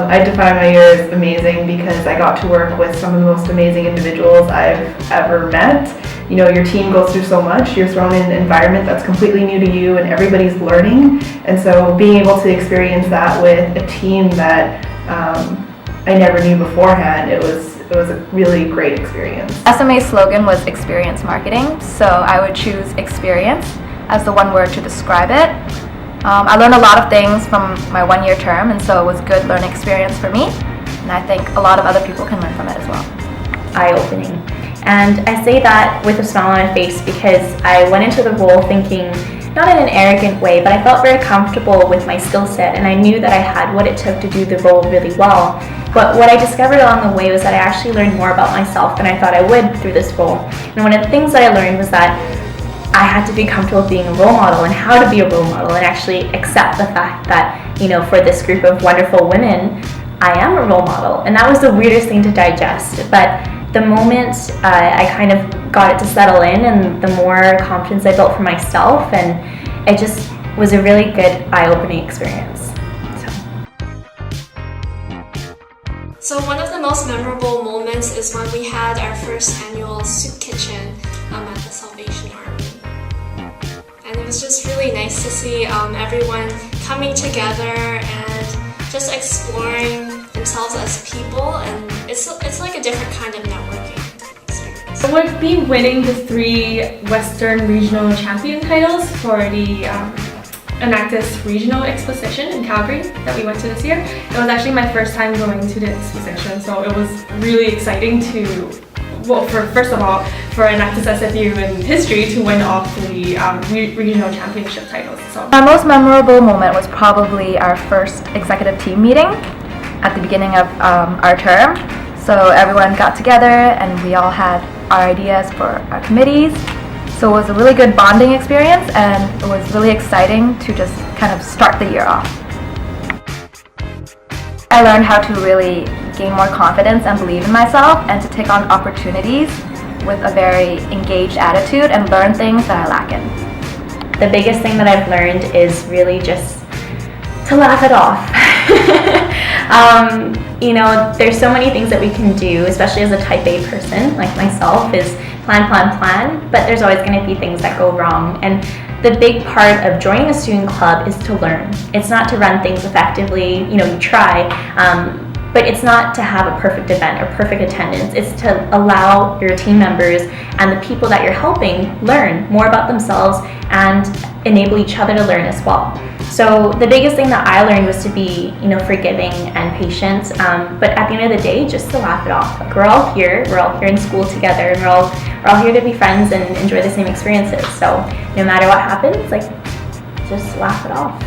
I define my year as amazing because I got to work with some of the most amazing individuals I've ever met. You know, your team goes through so much, you're thrown in an environment that's completely new to you and everybody's learning. And so being able to experience that with a team that I never knew beforehand, it was a really great experience. SMA's slogan was experience marketing, so I would choose experience as the one word to describe it. I learned a lot of things from my 1-year term, and so it was a good learning experience for me, and I think a lot of other people can learn from it as well. Eye-opening. And I say that with a smile on my face because I went into the role thinking, not in an arrogant way, but I felt very comfortable with my skill set and I knew that I had what it took to do the role really well. But what I discovered along the way was that I actually learned more about myself than I thought I would through this role. And one of the things that I learned was that I had to be comfortable with being a role model and how to be a role model and actually accept the fact that, you know, for this group of wonderful women, I am a role model. And that was the weirdest thing to digest. But the moment I kind of got it to settle in and the more confidence I built for myself, and it just was a really good eye-opening experience. So one of the most memorable moments is when we had our first annual soup kitchen at the Salvation Army. And it was just really nice to see everyone coming together and just exploring themselves as people, and it's like a different kind of networking experience. So we've been winning the 3 Western Regional Champion titles for the Enactus Regional Exposition in Calgary that we went to this year. It was actually my first time going to the exposition, so it was really exciting to, well, first of all, for Enactus SFU in history to win all 3 regional championship titles. So My most memorable moment was probably our first executive team meeting at the beginning of our term. So everyone got together and we all had our ideas for our committees. So it was a really good bonding experience and it was really exciting to just kind of start the year off. I learned how to really gain more confidence and believe in myself and to take on opportunities with a very engaged attitude and learn things that I lack in. The biggest thing that I've learned is really just to laugh it off. You know, there's so many things that we can do, especially as a type A person like myself, is plan, but there's always going to be things that go wrong. And the big part of joining a student club is to learn. It's not to run things effectively, you know, you try, but it's not to have a perfect event or perfect attendance. It's to allow your team members and the people that you're helping learn more about themselves and enable each other to learn as well. So the biggest thing that I learned was to be, you know, forgiving and patient, but at the end of the day, just to laugh it off. Like, we're all here in school together, and we're all here to be friends and enjoy the same experiences. So no matter what happens, like, just laugh it off.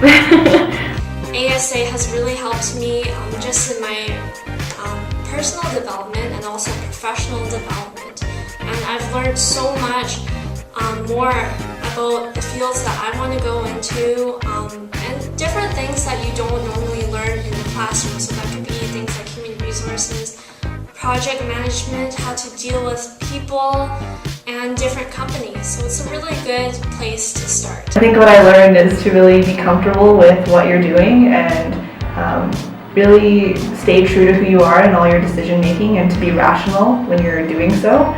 ASA has really helped me just in my personal development and also professional development. And I've learned so much more about the fields that I want to go into and different things that you don't normally learn in the classroom. So that could be things like human resources, project management, how to deal with people, and different companies. So it's a really good place to start. I think what I learned is to really be comfortable with what you're doing and really stay true to who you are in all your decision making and to be rational when you're doing so.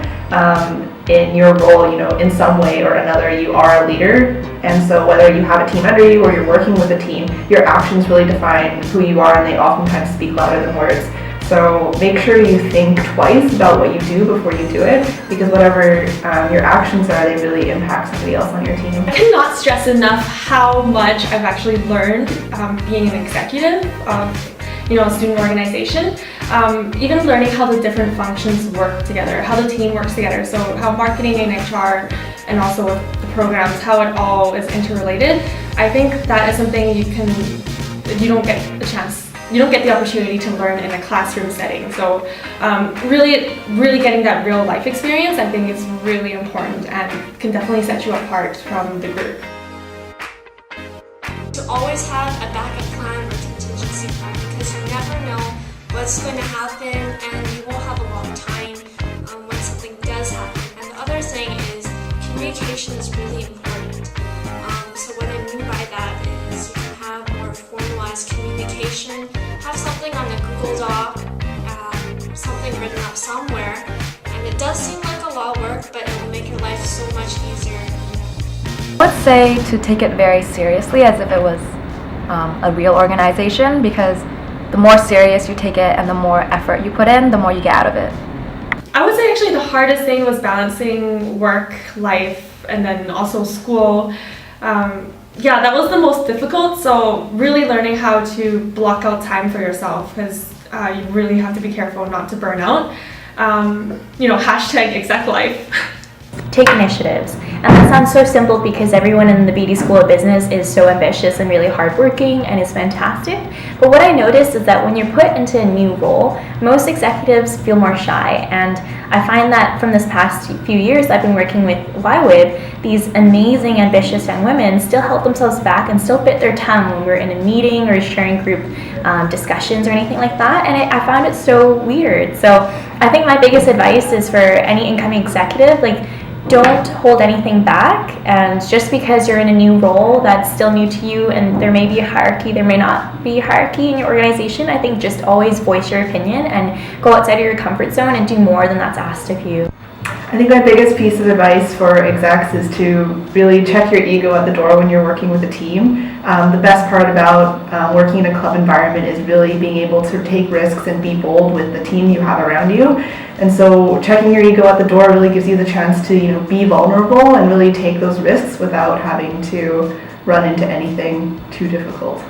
In your role, you know, in some way or another, you are a leader, and so whether you have a team under you or you're working with a team, your actions really define who you are, and they oftentimes speak louder than words. So make sure you think twice about what you do before you do it, because whatever your actions are, they really impact somebody else on your team. I cannot stress enough how much I've actually learned being an executive of, you know, a student organization. Even learning how the different functions work together, how the team works together, so how marketing and HR and also with the programs, how it all is interrelated. I think that is something you don't get the opportunity to learn in a classroom setting. So really getting that real life experience, I think, is really important and can definitely set you apart from the group. To always have a backup plan or contingency plan, because you never know what's going to happen and you won't have a lot of time when something does happen. And the other thing is communication is really important. So what I mean by that is you can have more formalized communication, have something on the Google somewhere. And it does seem like a lot of work, but it will make your life so much easier. I would say to take it very seriously as if it was a real organization, because the more serious you take it and the more effort you put in, the more you get out of it. I would say actually the hardest thing was balancing work, life, and then also school. Yeah, that was the most difficult. So really learning how to block out time for yourself, because you really have to be careful not to burn out. Hashtag exec life. Take initiatives. And that sounds so simple because everyone in the BD School of Business is so ambitious and really hardworking and is fantastic. But what I noticed is that when you're put into a new role, most executives feel more shy. And I find that from this past few years I've been working with YWIB, these amazing, ambitious young women still held themselves back and still bit their tongue when we're in a meeting or sharing group discussions or anything like that. And I found it so weird. So I think my biggest advice is for any incoming executive, don't hold anything back, and just because you're in a new role that's still new to you and there may be a hierarchy, there may not be a hierarchy in your organization, I think just always voice your opinion and go outside of your comfort zone and do more than that's asked of you. I think my biggest piece of advice for execs is to really check your ego at the door when you're working with a team. The best part about working in a club environment is really being able to take risks and be bold with the team you have around you. And so checking your ego at the door really gives you the chance to be vulnerable and really take those risks without having to run into anything too difficult.